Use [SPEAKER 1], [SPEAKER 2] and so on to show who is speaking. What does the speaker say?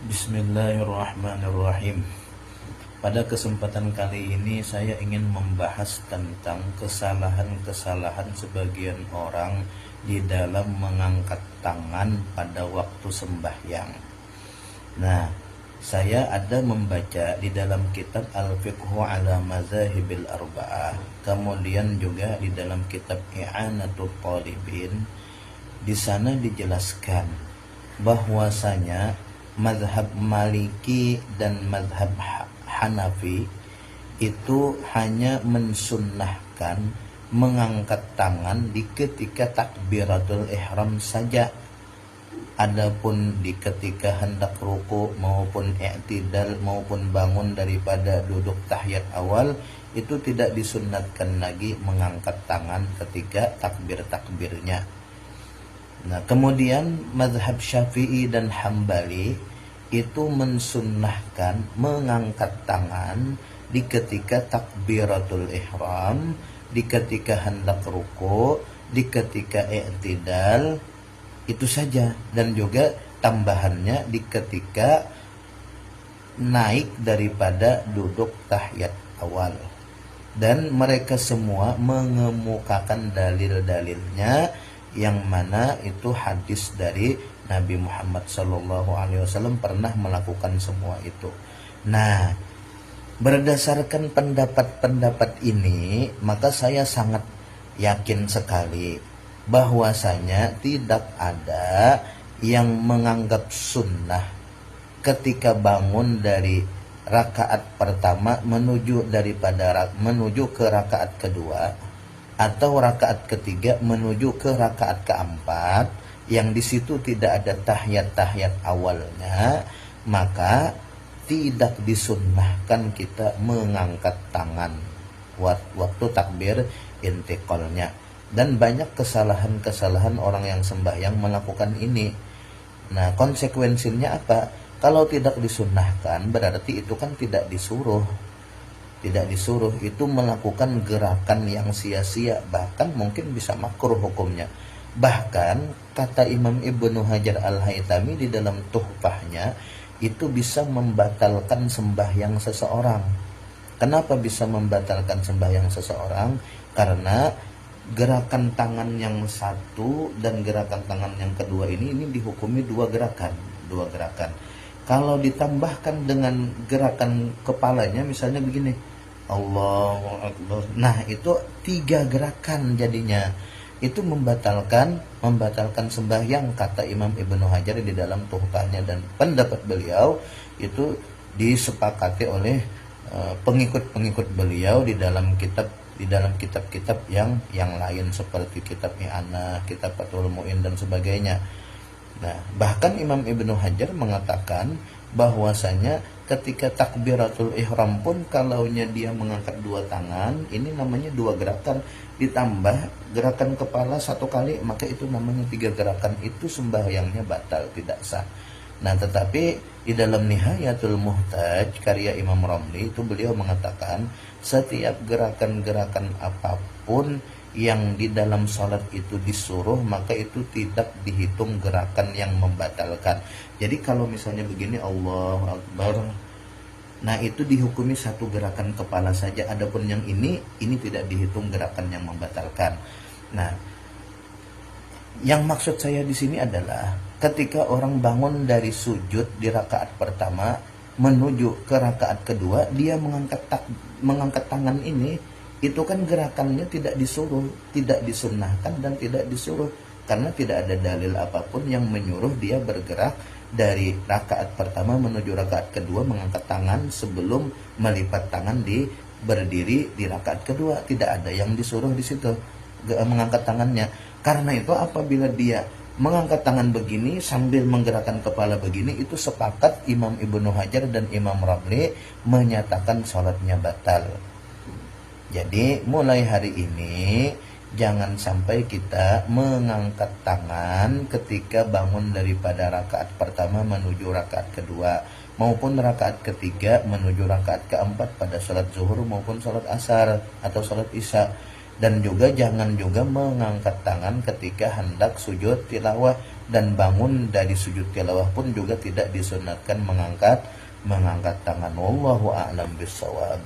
[SPEAKER 1] Bismillahirrahmanirrahim. Pada kesempatan kali ini saya ingin membahas tentang kesalahan-kesalahan sebagian orang di dalam mengangkat tangan pada waktu sembahyang. Nah, saya ada membaca di dalam kitab Al-Fiqhu ala Mazahibil Arba'ah, kemudian juga di dalam kitab I'anatul Talibin. Di sana dijelaskan bahwasanya mazhab Maliki dan mazhab Hanafi itu hanya mensunnahkan mengangkat tangan di ketika takbiratul ihram saja. Adapun di ketika hendak ruku maupun i'tidal maupun bangun daripada duduk tahiyat awal itu tidak disunnatkan lagi mengangkat tangan ketika takbir-takbirnya. Nah, kemudian mazhab Syafi'i dan Hambali itu mensunnahkan mengangkat tangan di ketika takbiratul ihram, di ketika hendak ruku, di ketika i'tidal, itu saja. Dan juga tambahannya di ketika naik daripada duduk tahiyat awal. Dan mereka semua mengemukakan dalil-dalilnya, yang mana itu hadis dari Nabi Muhammad SAW pernah melakukan semua itu. Nah, berdasarkan pendapat-pendapat ini, maka saya sangat yakin sekali bahwasanya tidak ada yang menganggap sunnah ketika bangun dari rakaat pertama menuju ke rakaat kedua, atau rakaat ketiga menuju ke rakaat keempat, yang di situ tidak ada tahiyat-tahiyat awalnya, maka tidak disunnahkan kita mengangkat tangan waktu takbir intiqalnya. Dan banyak kesalahan-kesalahan orang yang sembahyang melakukan ini. Nah, konsekuensinya apa? Kalau tidak disunnahkan berarti itu kan tidak disuruh itu melakukan gerakan yang sia-sia, bahkan mungkin bisa makruh hukumnya. Bahkan kata Imam Ibnu Hajar Al-Haytami di dalam Tuhfahnya, itu bisa membatalkan sembahyang seseorang. Kenapa bisa membatalkan sembahyang seseorang? Karena gerakan tangan yang satu dan gerakan tangan yang kedua ini dihukumi dua gerakan. Kalau ditambahkan dengan gerakan kepalanya, misalnya begini, Allahu Akbar. Nah, itu 3 gerakan jadinya. Itu membatalkan sembahyang, kata Imam Ibnu Hajar di dalam Tuhfahnya. Dan pendapat beliau itu disepakati oleh pengikut-pengikut beliau di dalam kitab-kitab yang lain, seperti kitab I'anah, kitab Fathul Mu'in dan sebagainya. Nah, bahkan Imam Ibnu Hajar mengatakan bahwasanya ketika takbiratul ihram pun kalaunya dia mengangkat 2 tangan, ini namanya 2 gerakan, ditambah gerakan kepala 1 kali, maka itu namanya 3 gerakan. Itu sembahyangnya batal, tidak sah. Nah, tetapi di dalam Nihayatul Muhtaj karya Imam Ramli itu beliau mengatakan setiap gerakan-gerakan apapun yang di dalam sholat itu disuruh, maka itu tidak dihitung gerakan yang membatalkan. Jadi kalau misalnya begini, Allahu Akbar, nah itu dihukumi 1 gerakan kepala saja. Adapun yang ini tidak dihitung gerakan yang membatalkan. Nah, yang maksud saya di sini adalah ketika orang bangun dari sujud di rakaat pertama menuju ke rakaat kedua, dia mengangkat tangan ini, itu kan gerakannya tidak disuruh, tidak disunnahkan dan tidak disuruh, karena tidak ada dalil apapun yang menyuruh dia bergerak dari rakaat pertama menuju rakaat kedua mengangkat tangan sebelum melipat tangan berdiri di rakaat kedua. Tidak ada yang disuruh di situ mengangkat tangannya. Karena itu apabila dia mengangkat tangan begini sambil menggerakkan kepala begini, itu sepakat Imam Ibnu Hajar dan Imam Ramli menyatakan sholatnya batal. Jadi mulai hari ini jangan sampai kita mengangkat tangan ketika bangun daripada rakaat pertama menuju rakaat kedua, maupun rakaat ketiga menuju rakaat keempat pada sholat zuhur maupun sholat asar atau sholat isya. Dan juga jangan juga mengangkat tangan ketika hendak sujud tilawah. dan bangun dari sujud tilawah pun juga tidak disunatkan mengangkat tangan. Wallahu a'lam bishawab.